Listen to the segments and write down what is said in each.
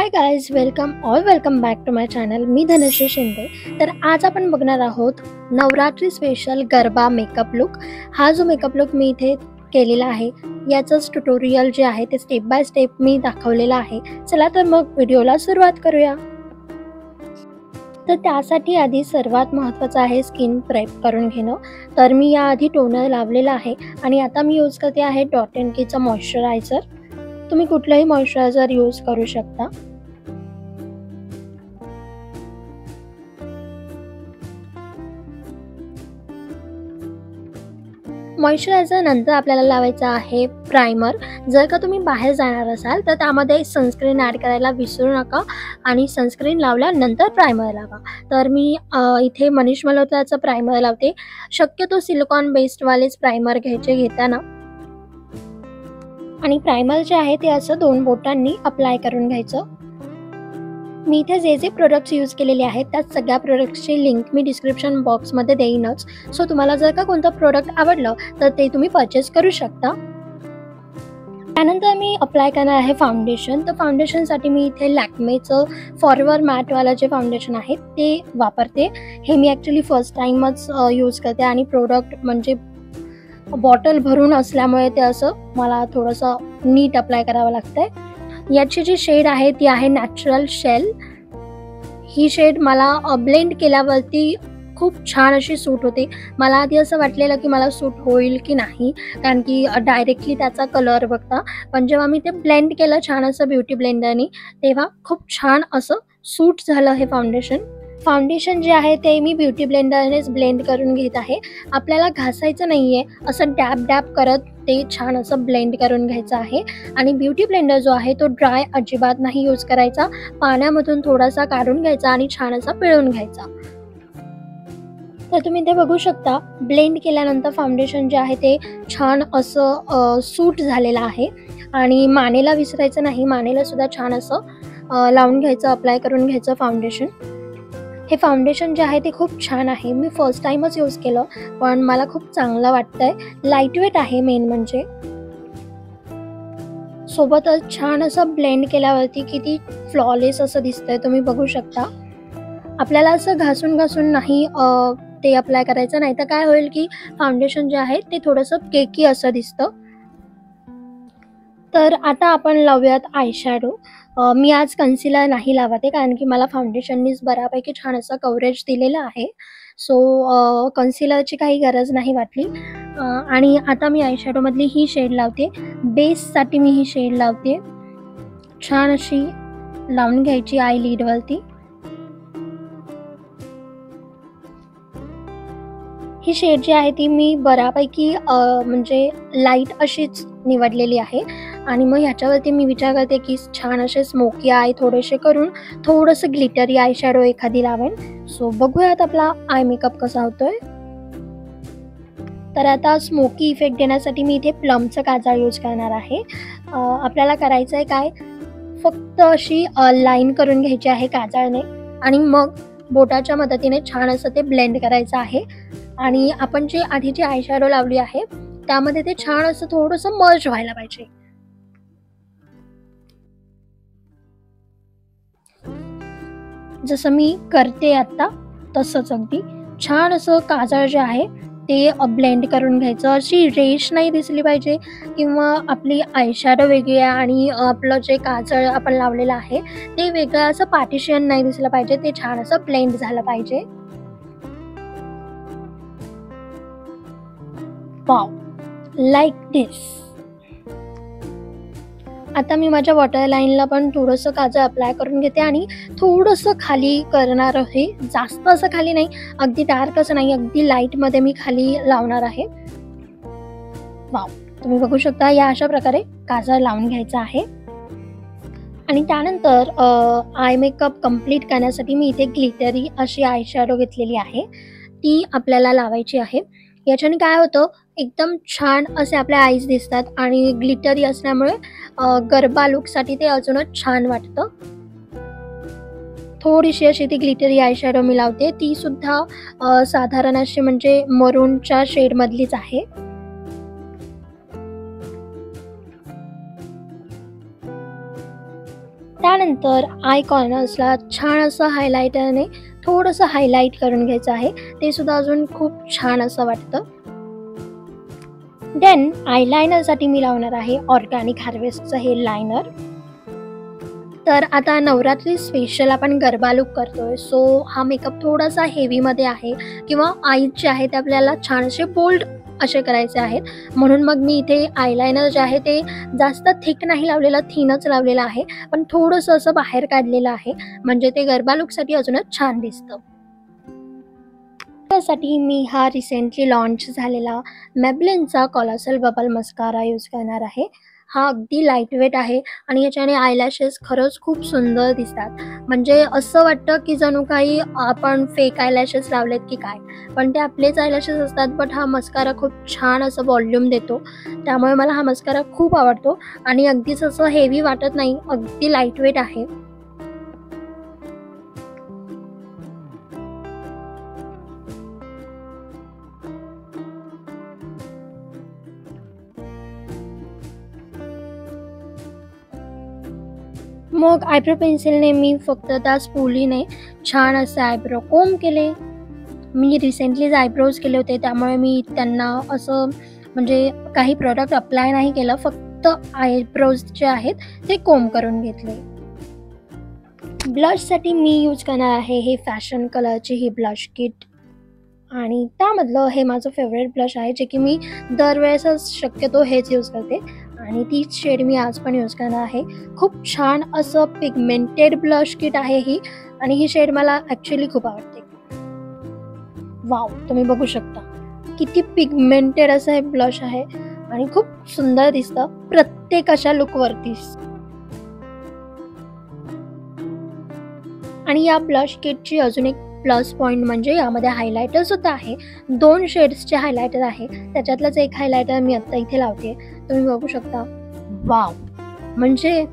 High guys, welcome back to my channel. मी धनश्री शिंदे. तर आज आपण बघणार आहोत Navratri special garba makeup look. हा जो मेकअप लुक मी इथे केलेला आहे याचंच ट्युटोरियल जे आहे ते स्टेप बाय स्टेप मी दाखवलेलं आहे. चला तर मग व्हिडिओला सुरुवात करूया. तर त्यासाठी आधी सर्वात महत्त्वाचं आहे स्किन प्रेप करून घेणं. तर मी याआधी टोनर लावलेला आहे आणि आता मी यूज करते आहे डॉट अँड कीचा मॉइश्चरायझर. तुम्ही कुठलंही मॉइश्चरायझर यूज करू शकता. मॉइश्चरायझर नंतर आपल्याला लावायचा आहे प्रायमर. जर का तुम्ही बाहेर जाणार असाल तर त्यामध्ये सनस्क्रीन ॲड करायला विसरू नका आणि सनस्क्रीन लावल्यानंतर प्रायमर लावा. तर मी इथे मनीष मल्होत्राचं प्रायमर लावते. शक्यतो सिलिकॉन बेस्डवालेच प्रायमर घेताना आणि प्रायमर जे आहे ते असं 2 बोटांनी अप्लाय करून घ्यायचं. मी इथे जे प्रोडक्ट्स यूज केलेले आहेत त्या सगळ्या प्रोडक्ट्सची लिंक मी डिस्क्रिप्शन बॉक्समध्ये देईनच. सो तुम्हाला जर का कोणतं प्रोडक्ट आवडलं तर ते तुम्ही परचेस करू शकता. त्यानंतर मी अप्लाय करणार आहे फाउंडेशन. तर फाउंडेशनसाठी मी इथे लॅक्मेचं फॉरएव्हर मॅटवालं जे फाउंडेशन आहे ते वापरते. हे मी ॲक्च्युली फर्स्ट टाईमच यूज करते आणि प्रोडक्ट म्हणजे बॉटल भरून असल्यामुळे ते असं मला थोडंसं नीट अप्लाय करावं लागतं आहे. याची जी शेड आहे ती आहे नॅचरल शेल. ही शेड मला ब्लेंड केल्यावरती खूप छान अशी सूट होते. मला आधी असं वाटलेलं की मला सूट होईल की नाही, कारण की डायरेक्टली त्याचा कलर बघता, पण जेव्हा मी ते ब्लेंड केलं छान असं ब्युटी ब्लेंडरनी तेव्हा खूप छान असं सूट झालं हे फाउंडेशन. फाउंडेशन जे आहे ते मी ब्युटी ब्लेंडरनेच ब्लेंड करून घेत आहे. आपल्याला घासायचं नाही आहे, असं डॅब करत ते छान असं ब्लेंड करून घ्यायचं आहे. आणि ब्युटी ब्लेंडर जो आहे तो ड्राय अजिबात नाही यूज करायचा. पाण्यामधून थोडासा काढून घ्यायचा आणि छान असा पिळून घ्यायचा. तर तुम्ही ते बघू शकता ब्लेंड केल्यानंतर फाउंडेशन जे आहे ते छान असं सूट झालेलं आहे. आणि मानेला विसरायचं नाही, मानेला सुद्धा छान असं लावून घ्यायचं, अप्लाय करून घ्यायचं फाउंडेशन. हे फाउंडेशन जे आहे ते खूप छान आहे. मी फर्स्ट टाईमच यूज केलं पण मला खूप चांगलं वाटतंय. लाईटवेट आहे मेन म्हणजे. सोबतच छान असं ब्लेंड केल्यावरती किती फ्लॉलेस असं दिसतंय तुम्ही बघू शकता. आपल्याला असं घासून नाही ते अप्लाय करायचं, नाही तर काय होईल की फाउंडेशन जे आहे ते थोडंसं केकी असं दिसतं. तर आता आपण लावूयात आयशॅडो. मी आज कन्सिलर नाही लावत आहे कारण की मला फाउंडेशननीच बऱ्यापैकी छान असं कव्हरेज दिलेलं आहे. सो कन्सिलरची काही गरज नाही वाटली. आणि आता मी आयशॅडोमधली ही शेड लावते. बेससाठी मी ही शेड लावते. छान अशी लावून घ्यायची आय लिडवरती. ही शेड जी आहे ती मी बऱ्यापैकी म्हणजे लाईट अशीच निवडलेली आहे. आणि मग ह्याच्यावरती मी विचार करते की छान असे स्मोकी आय थोडेसे करून थोडंसं ग्लिटरी आय शॅडो एखादी लावेन. सो बघूयात आपला आय मेकअप कसा होतोय. तर आता स्मोकी इफेक्ट देण्यासाठी मी इथे प्लमचं काजळ यूज करणार आहे. आपल्याला करायचं आहे काय, फक्त अशी लाईन करून घ्यायची आहे काजळने आणि मग बोटाच्या मदतीने छान असं ते ब्लेंड करायचं आहे. आणि आपण जे आधी जी आय शॅडो लावली आहे त्यामध्ये ते छान असं थोडंसं मर्ज व्हायला पाहिजे. जसं मी करते आता तसंच अगदी छान असं काजळ जे आहे ते ब्लेंड करून घ्यायचं. अशी रेश नाही दिसली पाहिजे किंवा आपली आयशॅडो वेगळी आहे आणि आपलं जे काजळ आपण लावलेलं आहे ते वेगळं असं पार्टिशन नाही दिसलं पाहिजे. ते छान असं ब्लेंड झालं पाहिजे. वाव, लाईक दिस. आता मी माझ्या वॉटर लाईनला पण थोडंसं काजळ अप्लाय करून घेते आणि थोडंसं खाली करणार आहे. जास्त असं खाली नाही, अगदी डार्क असं नाही, अगदी लाईटमध्ये मी खाली लावणार आहे. वाव, तुम्ही बघू शकता या अशा प्रकारे काजळ लावून घ्यायचा आहे. आणि त्यानंतर आय मेकअप कंप्लीट करण्यासाठी मी इथे ग्लिटरी अशी आय शॅडो घेतलेली आहे, ती आपल्याला लावायची आहे. याच्याने काय होतं, एकदम छान असे आपले आईज दिसतात आणि ग्लिटरी असल्यामुळे गरबा लुकसाठी ते अजूनच छान वाटतं. थोडीशी अशी ती ग्लिटरी आय शॅडो मी लावते. ती सुद्धा साधारण अशी म्हणजे मरूनच्या शेडमधलीच आहे. त्यानंतर आय कॉर्नर्सला छान असं हायलायटरने थोडंसं हायलाईट करून घ्यायचं आहे, ते सुद्धा अजून खूप छान असं वाटतं. देन आयलायनरसाठी मी लावणार आहे ऑर्गॅनिक हार्वेस्टचं हे लायनर. तर आता नवरात्री स्पेशल आपण गरबा लुक करतोय, सो हा मेकअप थोडासा हेवीमध्ये आहे किंवा आईज जे आहे ते आपल्याला छान असे बोल्ड असे करायचे आहेत. म्हणून मग मी इथे आयलायनर जे आहे ते जास्त थिक नाही लावलेलं, थिनच लावलेलं आहे, पण थोडंसं असं बाहेर काढलेलं आहे, म्हणजे ते गरबा लुकसाठी अजूनच छान दिसतं. त्यासाठी मी हा रिसेंटली लॉन्च झालेला मॅबलिनचा कॉलोसल बबल मस्कारा यूज करणार आहे. हा अगदी लाईटवेट आहे आणि याच्याने आयलॅशेस खरंच खूप सुंदर दिसतात. म्हणजे असं वाटतं की जणू काही आपण फेक आयलॅशेस लावलेत की काय, पण ते आपलेच आयलॅशेस असतात. बट हा मस्कारा खूप छान असं व्हॉल्यूम देतो, त्यामुळे मला हा मस्कारा खूप आवडतो आणि अगदीच असं हेवी वाटत नाही, अगदी लाईटवेट आहे. मग आयब्रो पेन्सिलने मी फक्त त्या स्पूलीने छान असे आयब्रो कोम केले. मी रिसेंटलीच आयब्रोज केले होते, त्यामुळे मी त्यांना असं म्हणजे काही प्रोडक्ट अप्लाय नाही केलं, फक्त आयब्रोज जे आहेत ते कोम करून घेतले. ब्लशसाठी मी यूज करणार आहे हे फॅशन कलरची ही ब्लश किट आणि त्यामधलं हे माझं फेवरेट ब्लश आहे, जे की मी दरवेळेसच शक्यतो हेच यूज करते आणि तीच शेड मी आज पण यूज करणार आहे. खूप छान असं पिगमेंटेड ब्लश किट आहे ही आणि ही शेड मला ॲक्च्युली खूप आवडते. वाव, तुम्ही बघू शकता किती पिगमेंटेड असं हे ब्लश आहे आणि खूप सुंदर दिसतं प्रत्येक अशा लुकवरती. आणि या ब्लश किटची अजून एक प्लस पॉईंट म्हणजे यामध्ये हायलायटर सुद्धा आहे. 2 शेड्सचे हायलायटर आहे, त्याच्यातलंच एक हायलायटर मी आत्ता इथे लावते, तुम्ही बघू शकता. वाव, म्हणजे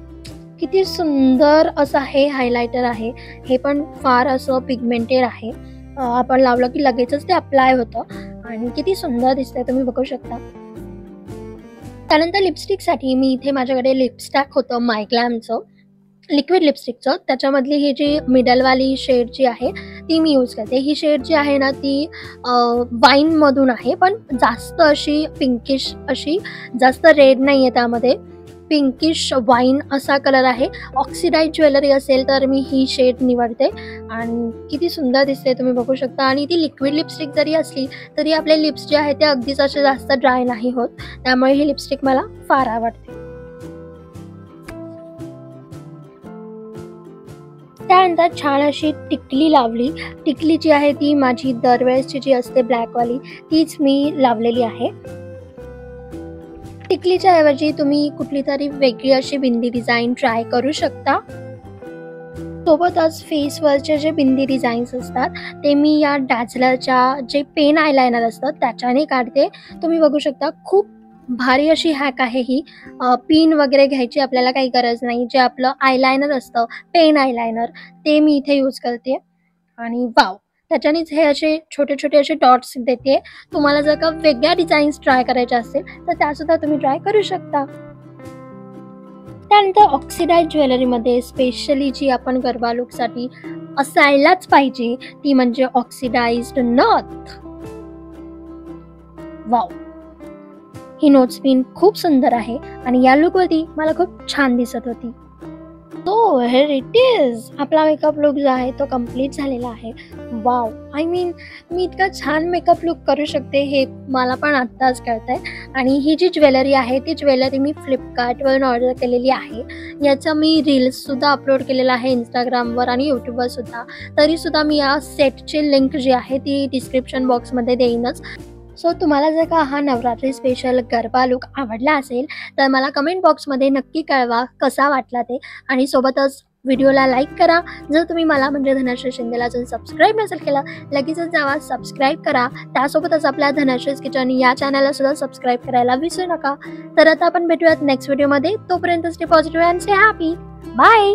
किती सुंदर असं हे हायलायटर आहे. हे पण फार असं पिगमेंटेड आहे, आपण लावलं की लगेचच ते अप्लाय होतं आणि किती सुंदर दिसतंय, तुम्ही बघू शकता. त्यानंतर लिपस्टिकसाठी मी इथे माझ्याकडे लिपस्टॅक होतं मायग्लॅमचं लिक्विड लिपस्टिकचं, त्याच्यामधली ही जी मिडलवाली शेड जी आहे ती मी यूज करते. ही शेड जी आहे ना ती वाईनमधून आहे, पण जास्त अशी पिंकिश अशी, जास्त रेड नाही आहे त्यामध्ये, पिंकिश वाईन असा कलर आहे. ऑक्सिडाइज ज्वेलरी असेल तर मी ही शेड निवडते आणि किती सुंदर दिसते, तुम्ही बघू शकता. आणि ती लिक्विड लिपस्टिक जरी असली तरी आपले लिप्स जे आहेत ते अगदीच असे जास्त ड्राय नाही होत, त्यामुळे ही लिपस्टिक मला फार आवडते. त्यानंतर छान अशी टिकली लावली. टिकली जी आहे ती माझी दरवेळेसची जी असते ब्लॅकवाली तीच मी लावलेली आहे. टिकलीच्या ऐवजी तुम्ही कुठली तरी वेगळी अशी बिंदी डिझाईन ट्राय करू शकता. सोबतच फेसवरचे जे बिंदी डिझाईन्स असतात ते मी या डॅझलरच्या जे पेन आयलायनर असतं त्याच्याने काढते. तुम्ही बघू शकता खूप भारी अशी हॅक आहे ही. पिन वगैरे घ्यायची आपल्याला काही गरज नाही. जे आपलं आयलायनर असतं पेन आयलायनर ते मी इथे यूज करते आणि वाव, त्याच्यानेच हे असे छोटे छोटे असे डॉट्स देते. तुम्हाला जर का वेगळ्या डिझाईन्स ट्राय करायच्या असतील तर त्यासुद्धा तुम्ही ट्राय करू शकता. त्यानंतर ऑक्सिडाइज ज्वेलरीमध्ये स्पेशली जी आपण गरबा लुकसाठी असायलाच पाहिजे ती म्हणजे ऑक्सिडाइज्ड नथ. वाव, ही नोट पिन खूप सुंदर आहे आणि या लुकवरती मला खूप छान दिसत होती. सो हिअर इट इज, आपला मेकअप लुक जो आहे तो कम्प्लीट झालेला आहे. वाव, आय मीन मी इतका छान मेकअप लुक करू शकते हे मला पण आत्ताच कळतंय. आणि ही जी ज्वेलरी आहे ती ज्वेलरी मी फ्लिपकार्टवरून ऑर्डर केलेली आहे. याचा मी रील्ससुद्धा अपलोड केलेला आहे इंस्टाग्रामवर आणि यूट्यूबवरसुद्धा. तरीसुद्धा मी या सेटची लिंक जी आहे ती डिस्क्रिप्शन बॉक्समध्ये देईनच. सो तुम्हाला जर का हा नवरात्री स्पेशल गरबा लुक आवडला असेल तर मला कमेंट बॉक्समध्ये नक्की कळवा कसा वाटला ते. आणि सोबतच व्हिडिओला लाईक करा. जर तुम्ही मला म्हणजे धनश्री शिंदेला अजून सबस्क्राईब नसेल केलं लगेचच जावा सबस्क्राईब करा. त्यासोबतच आपल्या धनश्रीज किचन या चॅनलला सुद्धा सबस्क्राईब करायला विसरू नका. तर आता आपण भेटूयात नेक्स्ट व्हिडिओमध्ये. तोपर्यंत stay positive and stay happy. Bye.